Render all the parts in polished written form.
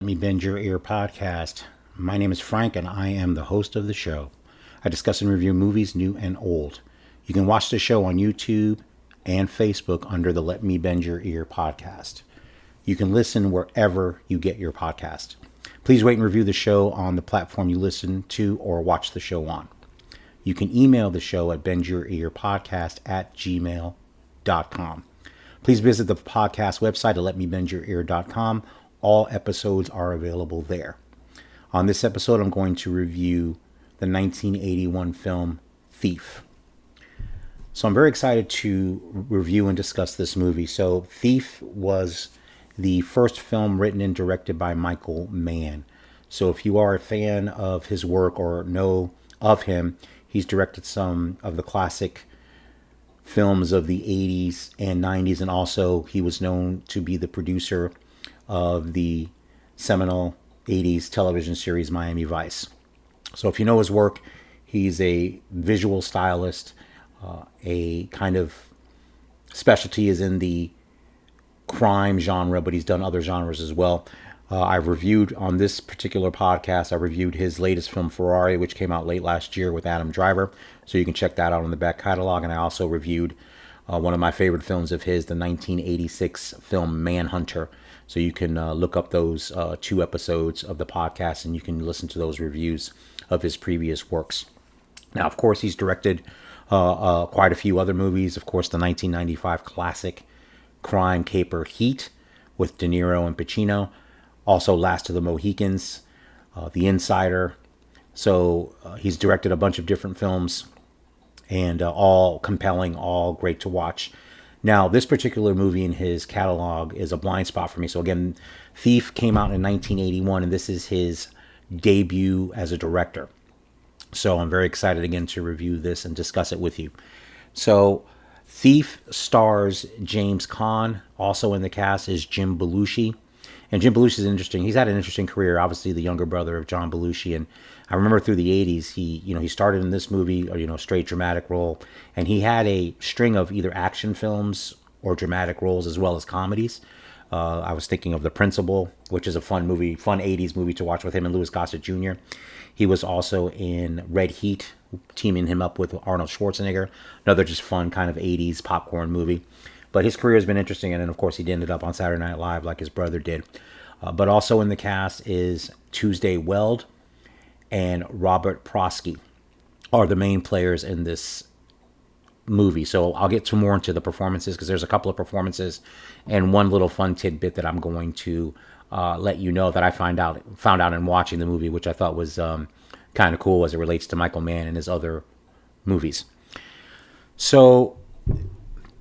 Let Me Bend Your Ear podcast. My name is Frank and I am the host of the show. I discuss and review movies new and old. You can watch the show on YouTube and Facebook under the Let Me Bend Your Ear podcast. You can listen wherever you get your podcast. Please rate and review the show on the platform you listen to or watch the show on. You can email the show at bendyourearpodcast@gmail.com. Please visit the podcast website at letmebendYourEar.com. All episodes are available there. On this episode, I'm going to review the 1981 film Thief. So I'm very excited to review and discuss this movie. So Thief was the first film written and directed by Michael Mann. So if you are a fan of his work or know of him, he's directed some of the classic films of the 80s and 90s, and also he was known to be the producer of the seminal 80s television series Miami Vice. So if you know his work, he's a visual stylist. A kind of specialty is in the crime genre, but he's done other genres as well. I've reviewed on this particular podcast, I reviewed his latest film Ferrari, which came out late last year with Adam Driver. So you can check that out in the back catalog. And I also reviewed one of my favorite films of his, the 1986 film Manhunter. So you can look up those two episodes of the podcast and you can listen to those reviews of his previous works. Now, of course, he's directed quite a few other movies. Of course, the 1995 classic crime caper Heat with De Niro and Pacino. Also, Last of the Mohicans, The Insider. So he's directed a bunch of different films and all compelling, all great to watch. Now, this particular movie in his catalog is a blind spot for me. So again, Thief came out in 1981, and this is his debut as a director. So I'm very excited again to review this and discuss it with you. So Thief stars James Caan. Also in the cast is Jim Belushi. And Jim Belushi is interesting. He's had an interesting career. Obviously, the younger brother of John Belushi. And I remember through the 80s, he started in this movie, or, straight dramatic role. And he had a string of either action films or dramatic roles as well as comedies. I was thinking of The Principal, which is a fun movie, fun 80s movie to watch with him and Louis Gossett Jr. He was also in Red Heat, teaming him up with Arnold Schwarzenegger. Another just fun kind of 80s popcorn movie. But his career has been interesting, and then, of course, he ended up on Saturday Night Live like his brother did. But also in the cast is Tuesday Weld and Robert Prosky are the main players in this movie. So I'll get more into the performances because there's a couple of performances and one little fun tidbit that I'm going to let you know that I found out in watching the movie, which I thought was kind of cool as it relates to Michael Mann and his other movies. So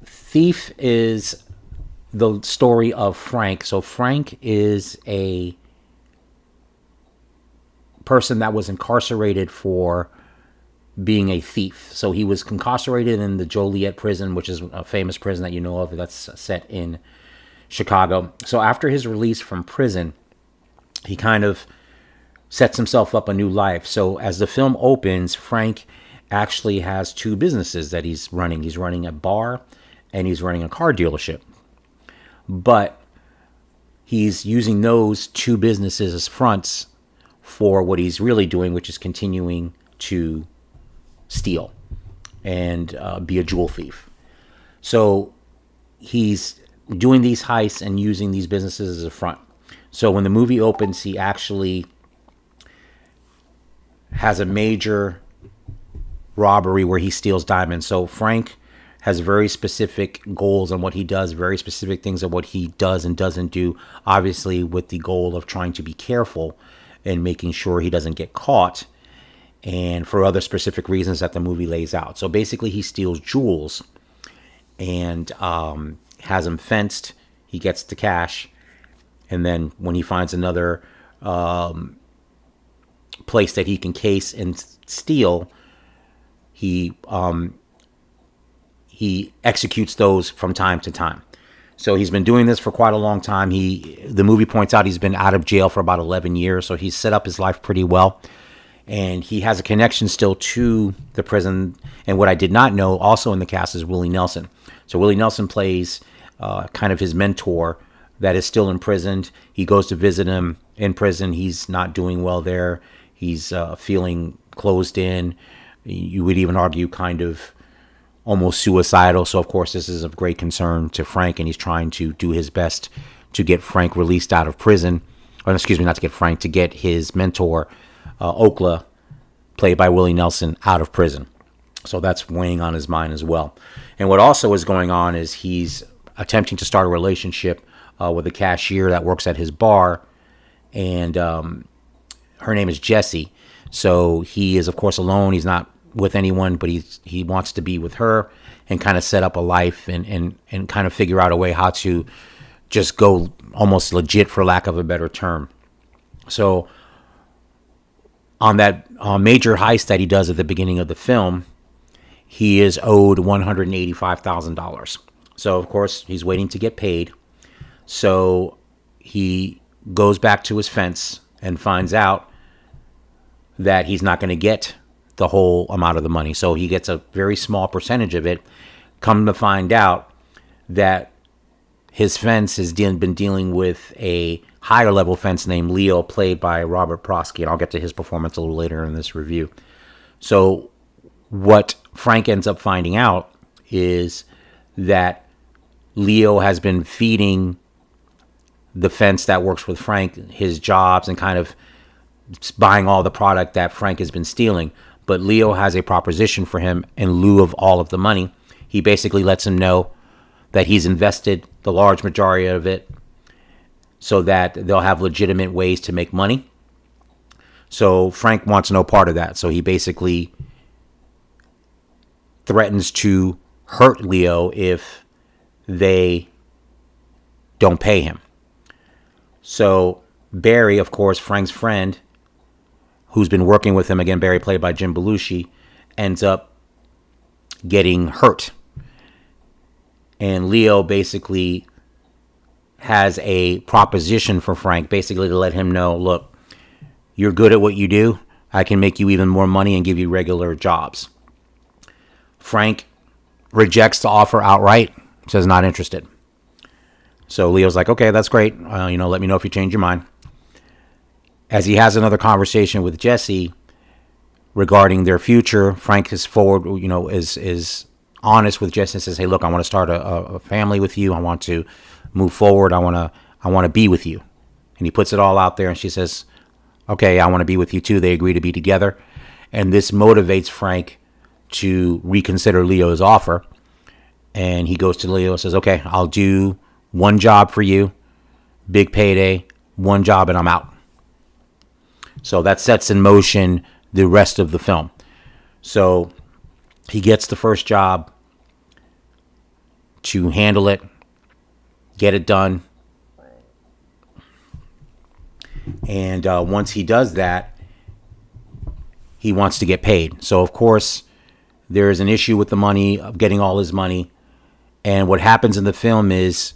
Thief is the story of Frank. So Frank is a person that was incarcerated for being a thief. So he was incarcerated in the Joliet prison, which is a famous prison that you know of that's set in Chicago. So after his release from prison, he kind of sets himself up a new life. So as the film opens, Frank actually has two businesses that he's running. He's running a bar and he's running a car dealership. But he's using those two businesses as fronts for what he's really doing, which is continuing to steal and be a jewel thief. So he's doing these heists and using these businesses as a front. So when the movie opens, he actually has a major robbery where he steals diamonds. So Frank has very specific goals on what he does, very specific things of what he does and doesn't do, obviously with the goal of trying to be careful and making sure he doesn't get caught, and for other specific reasons that the movie lays out. So basically he steals jewels and has them fenced. He gets the cash, and then when he finds another place that he can case and steal, he executes those from time to time. So he's been doing this for quite a long time. The movie points out he's been out of jail for about 11 years, so he's set up his life pretty well. And he has a connection still to the prison. And what I did not know also in the cast is Willie Nelson. So Willie Nelson plays kind of his mentor that is still imprisoned. He goes to visit him in prison. He's not doing well there. He's feeling closed in. You would even argue kind of almost suicidal. So, of course, this is of great concern to Frank, and he's trying to do his best to get Frank released out of prison. Or, excuse me, not to get Frank, to get his mentor, Okla, played by Willie Nelson, out of prison. So that's weighing on his mind as well. And what also is going on is he's attempting to start a relationship with a cashier that works at his bar, and her name is Jessie. So he is, of course, alone. He's not with anyone, but he wants to be with her and kind of set up a life and kind of figure out a way how to just go almost legit, for lack of a better term. So on that major heist that he does at the beginning of the film, he is owed $185,000. So, of course, he's waiting to get paid. So he goes back to his fence and finds out that he's not going to get the whole amount of the money. So he gets a very small percentage of it. Come to find out that his fence has been dealing with a higher level fence named Leo, played by Robert Prosky. And I'll get to his performance a little later in this review. So what Frank ends up finding out is that Leo has been feeding the fence that works with Frank his jobs and kind of buying all the product that Frank has been stealing. But Leo has a proposition for him in lieu of all of the money. He basically lets him know that he's invested the large majority of it so that they'll have legitimate ways to make money. So Frank wants no part of that. So he basically threatens to hurt Leo if they don't pay him. So Barry, of course, Frank's friend, who's been working with him, again, Barry played by Jim Belushi, ends up getting hurt. And Leo basically has a proposition for Frank, basically to let him know, look, you're good at what you do. I can make you even more money and give you regular jobs. Frank rejects the offer outright, says not interested. So Leo's like, okay, that's great. Let me know if you change your mind. As he has another conversation with Jessie regarding their future, Frank is is honest with Jessie and says, hey, look, I want to start a family with you. I want to move forward. I want to be with you. And he puts it all out there, and she says, okay, I want to be with you too. They agree to be together. And this motivates Frank to reconsider Leo's offer. And he goes to Leo and says, okay, I'll do one job for you, big payday, one job, and I'm out. So that sets in motion the rest of the film. So he gets the first job to handle it, get it done. And once he does that, he wants to get paid. So, of course, there is an issue with the money, of getting all his money. And what happens in the film is,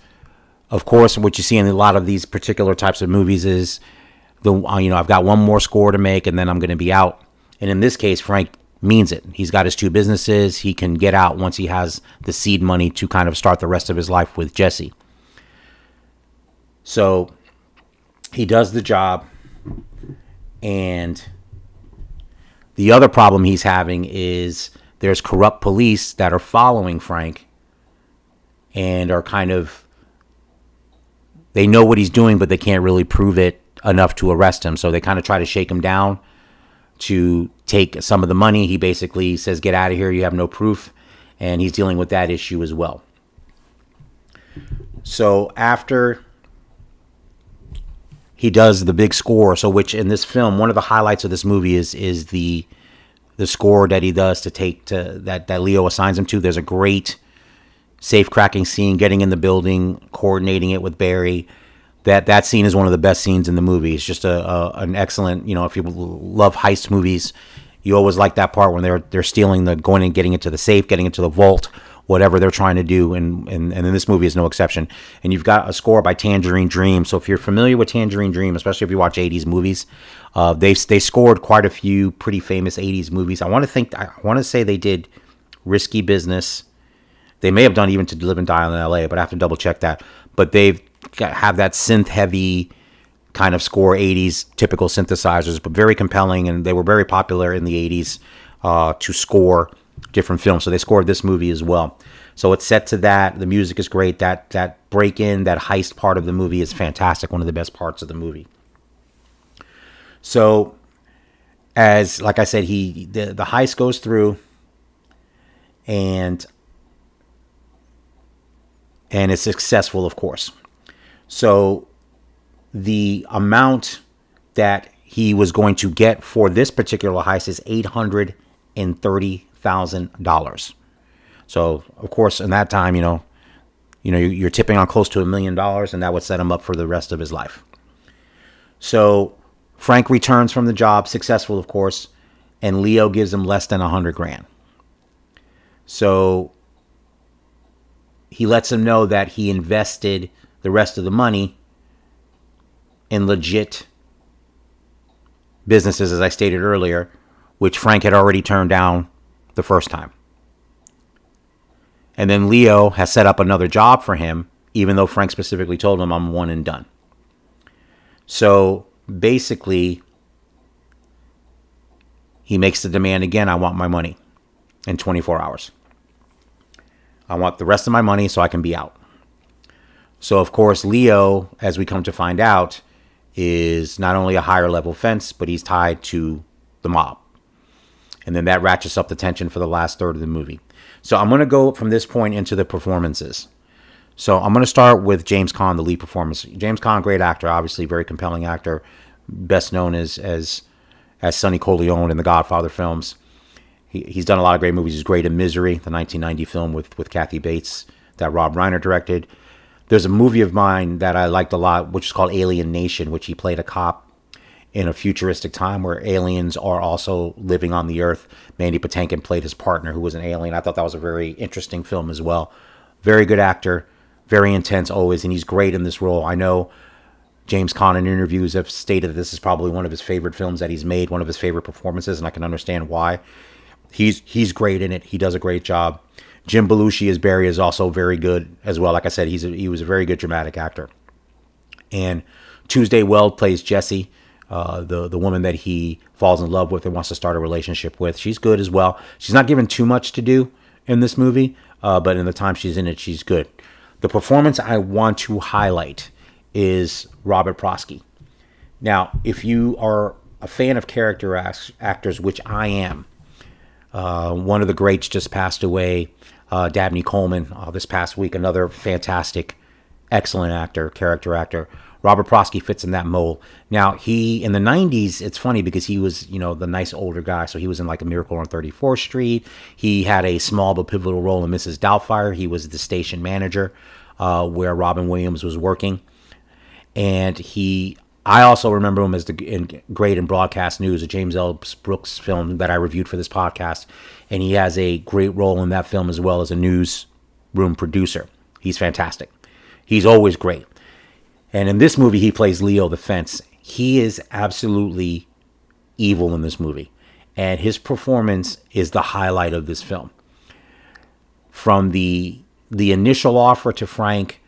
of course, what you see in a lot of these particular types of movies is, I've got one more score to make and then I'm going to be out. And in this case, Frank means it. He's got his two businesses. He can get out once he has the seed money to kind of start the rest of his life with Jessie. So he does the job, and the other problem he's having is there's corrupt police that are following Frank and are they know what he's doing, but they can't really prove it enough to arrest him. So they kind of try to shake him down to take some of the money. He basically says, get out of here. You have no proof. And he's dealing with that issue as well. So after he does the big score, so which in this film, one of the highlights of this movie is the score that he does that Leo assigns him to. There's a great safe cracking scene, getting in the building, coordinating it with Barry. That scene is one of the best scenes in the movie. It's just an excellent, if you love heist movies, you always like that part when they're stealing, going and getting into the safe, getting into the vault, whatever they're trying to do. And in this movie is no exception. And you've got a score by Tangerine Dream. So if you're familiar with Tangerine Dream, especially if you watch 80s movies, they scored quite a few pretty famous 80s movies. I want to say they did Risky Business. They may have done even To Live and Die in LA, but I have to double check that. But they've have that synth heavy kind of score, 80s typical synthesizers, but very compelling, and they were very popular in the 80s to score different films. So they scored this movie as well. So it's set to that. The music is great. That break-in, that heist part of the movie is fantastic. One of the best parts of the movie. So, as like I said, the heist goes through, and it's successful, of course. So the amount that he was going to get for this particular heist is $830,000. So, of course, in that time, you're tipping on close to $1 million, and that would set him up for the rest of his life. So Frank returns from the job, successful, of course, and Leo gives him less than $100,000. So he lets him know that he invested the rest of the money in legit businesses, as I stated earlier, which Frank had already turned down the first time. And then Leo has set up another job for him, even though Frank specifically told him, I'm one and done. So basically, he makes the demand again, I want my money in 24 hours. I want the rest of my money so I can be out. So, of course, Leo, as we come to find out, is not only a higher level fence, but he's tied to the mob. And then that ratchets up the tension for the last third of the movie. So I'm going to go from this point into the performances. So I'm going to start with James Caan, the lead performance. James Caan, great actor, obviously very compelling actor, best known as Sonny Corleone in the Godfather films. He's done a lot of great movies. He's great in Misery, the 1990 film with Kathy Bates that Rob Reiner directed. There's a movie of mine that I liked a lot, which is called Alien Nation, which he played a cop in a futuristic time where aliens are also living on the Earth. Mandy Patinkin played his partner, who was an alien. I thought that was a very interesting film as well. Very good actor, very intense always, and he's great in this role. I know James Caan in interviews have stated that this is probably one of his favorite films that he's made, one of his favorite performances, and I can understand why. He's great in it. He does a great job. Jim Belushi as Barry is also very good as well. Like I said, he was a very good dramatic actor. And Tuesday Weld plays Jessie, the woman that he falls in love with and wants to start a relationship with. She's good as well. She's not given too much to do in this movie, but in the time she's in it, she's good. The performance I want to highlight is Robert Prosky. Now, if you are a fan of character actors, which I am, one of the greats just passed away, Dabney Coleman, this past week. Another fantastic, excellent actor, character actor. Robert Prosky fits in that mold. Now, he, in the 90s, it's funny because he was, the nice older guy. So he was in like A Miracle on 34th Street. He had a small but pivotal role in Mrs. Doubtfire. He was the station manager where Robin Williams was working. And I also remember him as great in Broadcast News, a James L. Brooks film that I reviewed for this podcast. And he has a great role in that film as well as a newsroom producer. He's fantastic. He's always great. And in this movie, he plays Leo the Fence. He is absolutely evil in this movie. And his performance is the highlight of this film. From the initial offer to Frank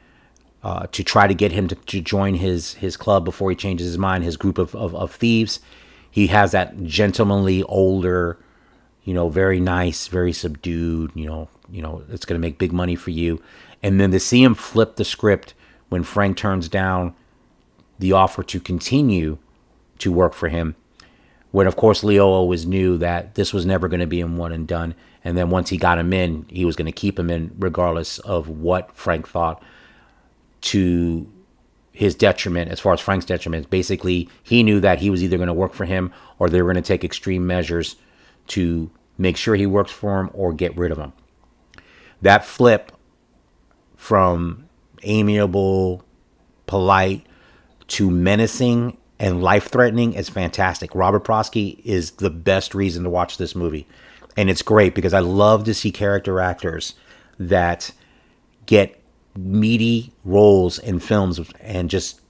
to try to get him to join his club before he changes his mind, his group of thieves. He has that gentlemanly, older, very nice, very subdued, it's going to make big money for you. And then to see him flip the script when Frank turns down the offer to continue to work for him, when, of course, Leo always knew that this was never going to be in one and done. And then once he got him in, he was going to keep him in regardless of what Frank thought, to his detriment, as far as Frank's detriment. Basically, he knew that he was either going to work for him or they were going to take extreme measures to make sure he works for him or get rid of him. That flip from amiable, polite, to menacing and life-threatening is fantastic. Robert Prosky is the best reason to watch this movie. And it's great because I love to see character actors that get meaty roles in films and just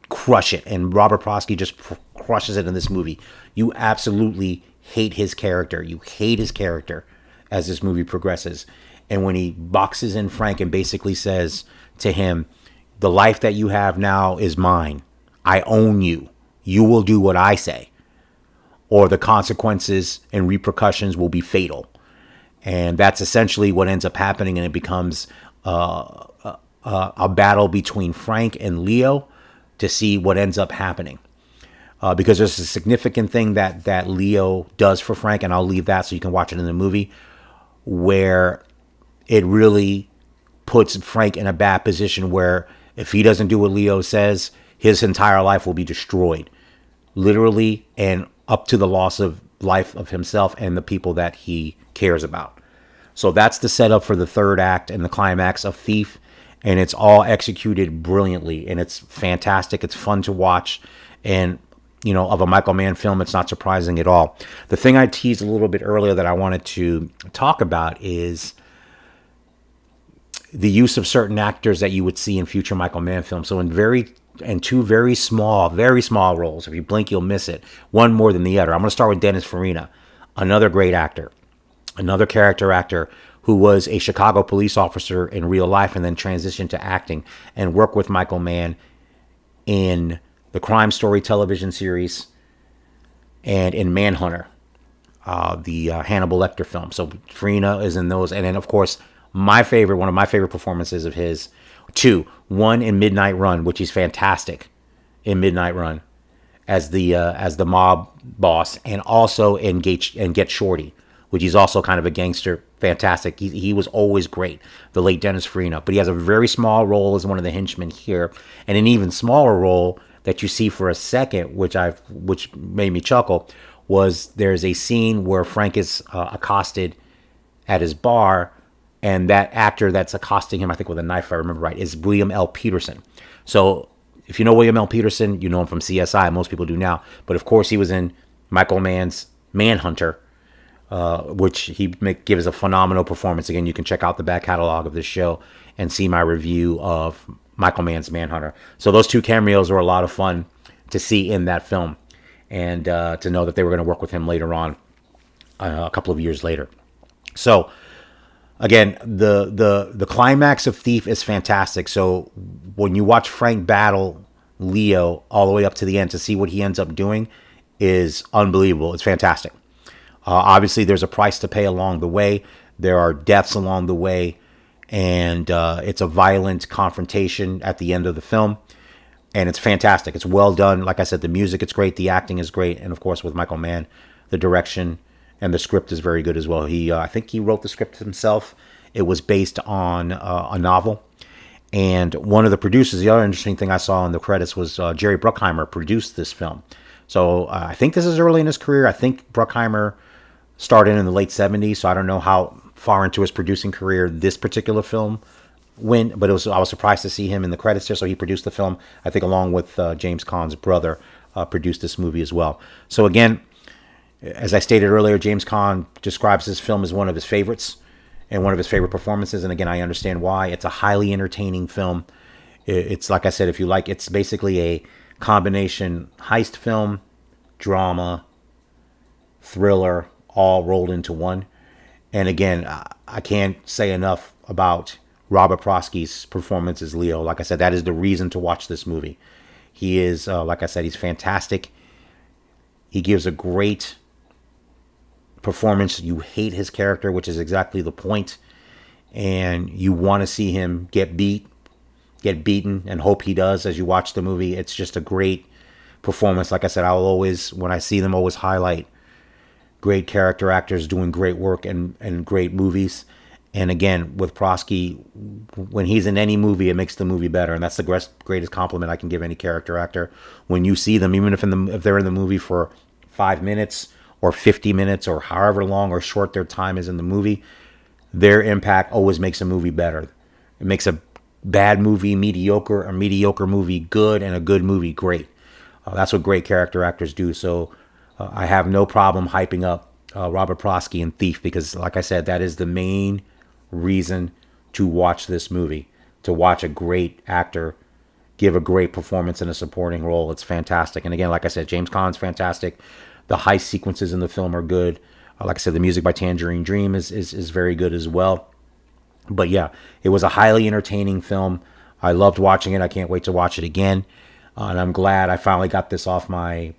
crush it. And Robert Prosky just crushes it in this movie. You absolutely hate his character. You hate his character as this movie progresses. And when he boxes in Frank and basically says to him, the life that you have now is mine. I own you. You will do what I say, or the consequences and repercussions will be fatal. And that's essentially what ends up happening, and it becomes a battle between Frank and Leo to see what ends up happening. Because there's a significant thing that Leo does for Frank, and I'll leave that so you can watch it in the movie, where it really puts Frank in a bad position where if he doesn't do what Leo says, his entire life will be destroyed, literally, and up to the loss of life of himself and the people that he cares about. So that's the setup for the third act and the climax of Thief, and it's all executed brilliantly, and it's fantastic. It's fun to watch, and of a Michael Mann film, it's not surprising at all. The thing I teased a little bit earlier that I wanted to talk about is the use of certain actors that you would see in future Michael Mann films. So in two very small roles. If you blink, you'll miss it. One more than the other. I'm going to start with Dennis Farina, another great actor, another character actor who was a Chicago police officer in real life and then transitioned to acting and worked with Michael Mann in the Crime Story television series and in Manhunter, the Hannibal Lecter film. So Farina is in those. And then, of course, one of my favorite performances of his, one in Midnight Run, which he's fantastic in Midnight Run as the mob boss, and also in Get Shorty, which he's also kind of a gangster. Fantastic. He was always great, the late Dennis Farina. But he has a very small role as one of the henchmen here, and an even smaller role that you see for a second, which made me chuckle, was there's a scene where Frank is accosted at his bar, and that actor that's accosting him, I think with a knife, if I remember right, is William L. Peterson. So if you know William L. Peterson, you know him from CSI. Most people do now. But of course, he was in Michael Mann's Manhunter, which he gives a phenomenal performance. Again, you can check out the back catalog of this show and see my review of Michael Mann's Manhunter. So those two cameos were a lot of fun to see in that film, and to know that they were going to work with him later on, a couple of years later. So again, the climax of Thief is fantastic. So when you watch Frank battle Leo all the way up to the end to see what he ends up doing is unbelievable. It's fantastic. Obviously, there's a price to pay along the way. There are deaths along the way. And it's a violent confrontation at the end of the film. And it's fantastic. It's well done. Like I said, the music, it's great. The acting is great. And of course, with Michael Mann, the direction and the script is very good as well. I think he wrote the script himself. It was based on a novel. And one of the producers, the other interesting thing I saw in the credits was Jerry Bruckheimer produced this film. So I think this is early in his career. I think Bruckheimer started in the late 70s. So I don't know how far into his producing career this particular film went, but I was surprised to see him in the credits there. So he produced the film, I think, along with James Caan's brother, produced this movie as well. So again, as I stated earlier, James Caan describes this film as one of his favorites and one of his favorite performances. And again, I understand why. It's a highly entertaining film. It's like I said, if you like, it's basically a combination heist film, drama, thriller, all rolled into one. And again, I can't say enough about Robert Prosky's performance as Leo. Like I said, that is the reason to watch this movie. He is, like I said, he's fantastic. He gives a great performance. You hate his character, which is exactly the point. And you want to see him get beaten, and hope he does as you watch the movie. It's just a great performance. Like I said, I'll always, when I see them, always highlight great character actors doing great work and great movies. And again, with Prosky, when he's in any movie, it makes the movie better. And that's the greatest compliment I can give any character actor. When you see them, even if they're in the movie for 5 minutes or 50 minutes or however long or short their time is in the movie, their impact always makes a movie better. It makes a bad movie mediocre, a mediocre movie good, and a good movie great. That's what great character actors do. So I have no problem hyping up Robert Prosky in Thief, because like I said, that is the main reason to watch this movie, to watch a great actor give a great performance in a supporting role. It's fantastic. And again, like I said, James Caan's fantastic. The heist sequences in the film are good. Like I said, the music by Tangerine Dream is very good as well. But yeah, it was a highly entertaining film. I loved watching it. I can't wait to watch it again. And I'm glad I finally got this off my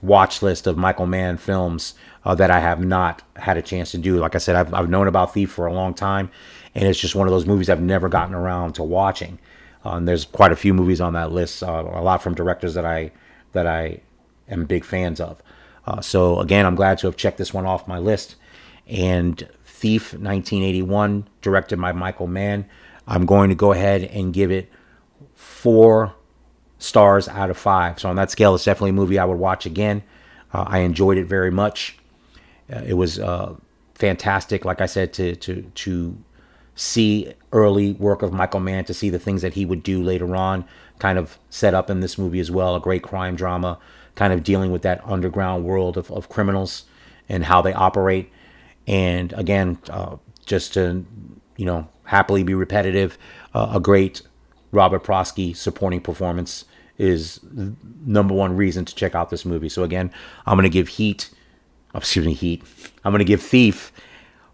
watch list of Michael Mann films that I have not had a chance to do. Like I said, I've known about Thief for a long time, and it's just one of those movies I've never gotten around to watching. And there's quite a few movies on that list, a lot from directors that I am big fans of. So again, I'm glad to have checked this one off my list. And Thief 1981, directed by Michael Mann, I'm going to go ahead and give it 4 stars out of 5. So on that scale, it's definitely a movie I would watch again. I enjoyed it very much. It was fantastic, like I said, to see early work of Michael Mann, to see the things that he would do later on, kind of set up in this movie as well. A great crime drama, kind of dealing with that underground world of criminals and how they operate. And again, just to, happily be repetitive, a great Robert Prosky supporting performance is number one reason to check out this movie. So again, I'm going to give I'm going to give Thief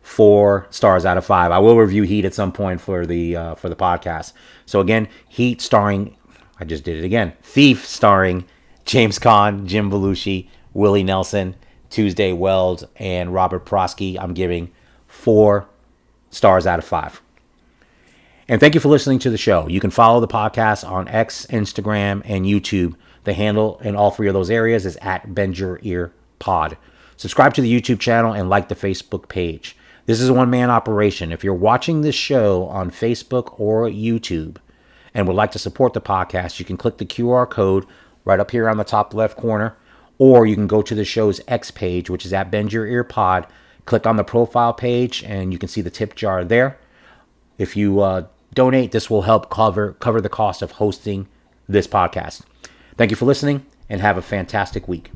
4 stars out of 5. I will review Heat at some point for the podcast. So again, Heat starring, I just did it again. Thief starring James Caan, Jim Belushi, Willie Nelson, Tuesday Weld, and Robert Prosky. I'm giving 4 stars out of 5. And thank you for listening to the show. You can follow the podcast on X, Instagram, and YouTube. The handle in all 3 of those areas is at Bend Your Ear Pod. Subscribe to the YouTube channel and like the Facebook page. This is a one-man operation. If you're watching this show on Facebook or YouTube and would like to support the podcast, you can click the QR code right up here on the top left corner, or you can go to the show's X page, which is at Bend Your Ear Pod. Click on the profile page, and you can see the tip jar there. If you donate, this will help cover the cost of hosting this podcast. Thank you for listening, and have a fantastic week.